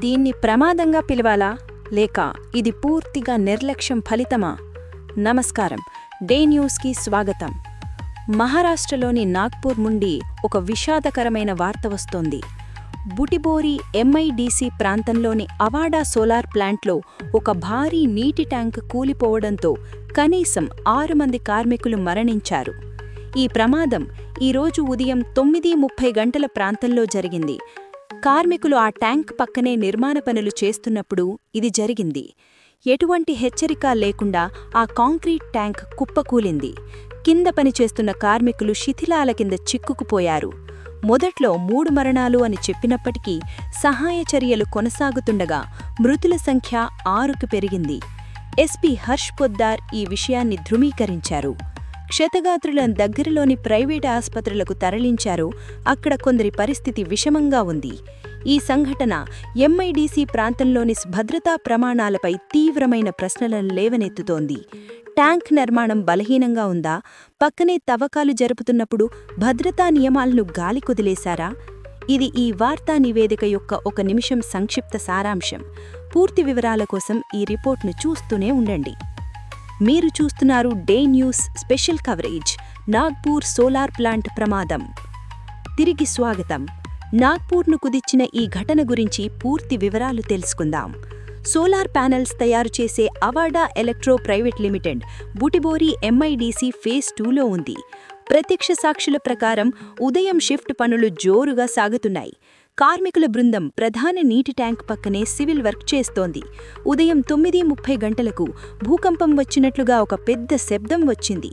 దీన్ని ప్రమాదంగా పిలవాలా లేక ఇది పూర్తిగా నిర్లక్ష్యం ఫలితమా? నమస్కారం, డే న్యూస్కి స్వాగతం. మహారాష్ట్రలోని నాగ్పూర్ నుండి ఒక విషాదకరమైన వార్త వస్తోంది. బుటిబోరి ఎంఐడిసి ప్రాంతంలోని అవాడా సోలార్ ప్లాంట్లో ఒక భారీ నీటి ట్యాంక్ కూలిపోవడంతో కనీసం 6 మంది కార్మికులు మరణించారు. ఈ ప్రమాదం ఈరోజు ఉదయం 9:30 గంటల ప్రాంతంలో జరిగింది. కార్మికులు ఆ ట్యాంక్ పక్కనే నిర్మాణ పనులు చేస్తున్నప్పుడు ఇది జరిగింది. ఎటువంటి హెచ్చరిక లేకుండా ఆ కాంక్రీట్ ట్యాంక్ కుప్పకూలింది. కింద పనిచేస్తున్న కార్మికులు శిథిలాల కింద చిక్కుకుపోయారు. మొదట్లో 3 మరణాలు అని చెప్పినప్పటికీ సహాయ చర్యలు కొనసాగుతుండగా మృతుల సంఖ్య 6కు పెరిగింది. ఎస్పీ హర్ష్ పొద్దార్ ఈ విషయాన్ని ధృవీకరించారు. క్షతగాత్రులను దగ్గరలోని ప్రైవేట్ ఆస్పత్రులకు తరలించారు. అక్కడ కొందరి పరిస్థితి విషమంగా ఉంది. ఈ సంఘటన ఎంఐడిసి ప్రాంతంలోని భద్రతా ప్రమాణాలపై తీవ్రమైన ప్రశ్నలను లేవనెత్తుతోంది. ట్యాంక్ నిర్మాణం బలహీనంగా ఉందా? పక్కనే తవ్వకాలు జరుపుతున్నప్పుడు భద్రతా నియమాలను గాలికొదిలేశారా? ఇది ఈ వార్తా నివేదిక యొక్క 1 నిమిషం సంక్షిప్త సారాంశం. పూర్తి వివరాల కోసం ఈ రిపోర్ట్ను చూస్తూనే ఉండండి. మీరు చూస్తున్నారు day news special coverage. Nagpur solar plant ప్రమాదం. తిరిగి స్వాగతం. నాగ్పూర్ను కుదిచ్చిన ఈ ఘటన గురించి పూర్తి వివరాలు తెలుసుకుందాం. సోలార్ ప్యానెల్స్ తయారు చేసే Avaada electro private limited Butibori MIDC phase 2లో ఉంది. ప్రత్యక్ష సాక్షుల ప్రకారం ఉదయం షిఫ్ట్ పనులు జోరుగా సాగుతున్నాయి. కార్మికుల బృందం ప్రధాన నీటి ట్యాంక్ పక్కనే సివిల్ వర్క్ చేస్తోంది. ఉదయం 9:30 గంటలకు భూకంపం వచ్చినట్లుగా ఒక పెద్ద శబ్దం వచ్చింది.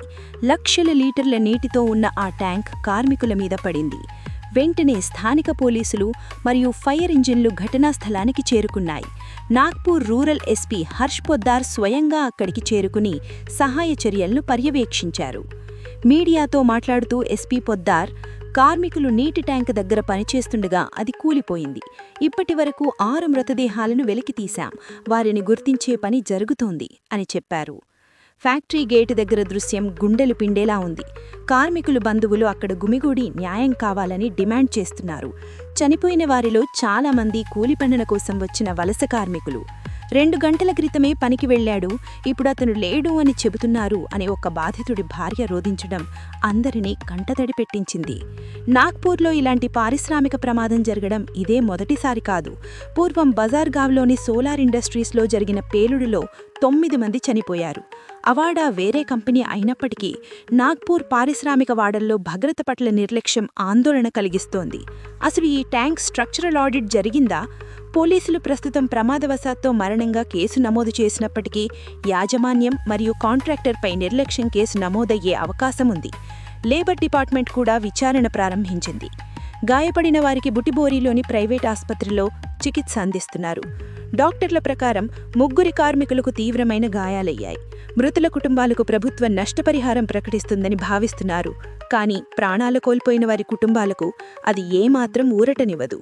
లక్షల లీటర్ల నీటితో ఉన్న ఆ ట్యాంక్ కార్మికుల మీద పడింది. వెంటనే స్థానిక పోలీసులు మరియు ఫైర్ ఇంజిన్లు ఘటనా స్థలానికి చేరుకున్నాయి. నాగ్పూర్ రూరల్ ఎస్పీ హర్ష్ పొద్దార్ స్వయంగా అక్కడికి చేరుకుని సహాయ చర్యలను పర్యవేక్షించారు. మీడియాతో మాట్లాడుతూ ఎస్పీ పొద్దార్, కార్మికులు నీటి ట్యాంక్ దగ్గర పనిచేస్తుండగా అది కూలిపోయింది. ఇప్పటివరకు 6 మృతదేహాలను వెలికితీశాం. వారిని గుర్తించే పని జరుగుతోంది అని చెప్పారు. ఫ్యాక్టరీ గేటు దగ్గర దృశ్యం గుండెలు పిండేలా ఉంది. కార్మికులు బంధువులు అక్కడ గుమిగూడి న్యాయం కావాలని డిమాండ్ చేస్తున్నారు. చనిపోయిన వారిలో చాలా మంది కూలి పనుల కోసం వచ్చిన వలస కార్మికులు. 2 గంటల క్రితమే పనికి వెళ్లాడు, ఇప్పుడు అతను లేడు అని చెబుతున్నారు అని ఒక బాధితుడి భార్య రోధించడం అందరినీ కంటతడి పెట్టించింది. నాగ్పూర్లో ఇలాంటి పారిశ్రామిక ప్రమాదం జరగడం ఇదే మొదటిసారి కాదు. పూర్వం బజార్గావ్లోని సోలార్ ఇండస్ట్రీస్లో జరిగిన పేలుడులో 9 మంది చనిపోయారు. అవాడా వేరే కంపెనీ అయినప్పటికీ నాగ్పూర్ పారిశ్రామిక వాడల్లో భద్రత పట్ల నిర్లక్ష్యం ఆందోళన కలిగిస్తోంది. అసలు ఈ ట్యాంక్ స్ట్రక్చరల్ ఆడిట్ జరిగిందా? పోలీసులు ప్రస్తుతం ప్రమాదవశాత్తు మరణంగా కేసు నమోదు చేసినప్పటికీ యాజమాన్యం మరియు కాంట్రాక్టర్పై నిర్లక్ష్యం కేసు నమోదయ్యే అవకాశం ఉంది. లేబర్ డిపార్ట్మెంట్ కూడా విచారణ ప్రారంభించింది. గాయపడిన వారికి బుటిబోరిలోని ప్రైవేట్ ఆస్పత్రిలో చికిత్స అందిస్తున్నారు. డాక్టర్ల ప్రకారం 3 కార్మికులకు తీవ్రమైన గాయాలయ్యాయి. మృతుల కుటుంబాలకు ప్రభుత్వం నష్టపరిహారం ప్రకటిస్తుందని భావిస్తున్నారు. కానీ ప్రాణాలు కోల్పోయిన వారి కుటుంబాలకు అది ఏమాత్రం ఊరటనివ్వదు.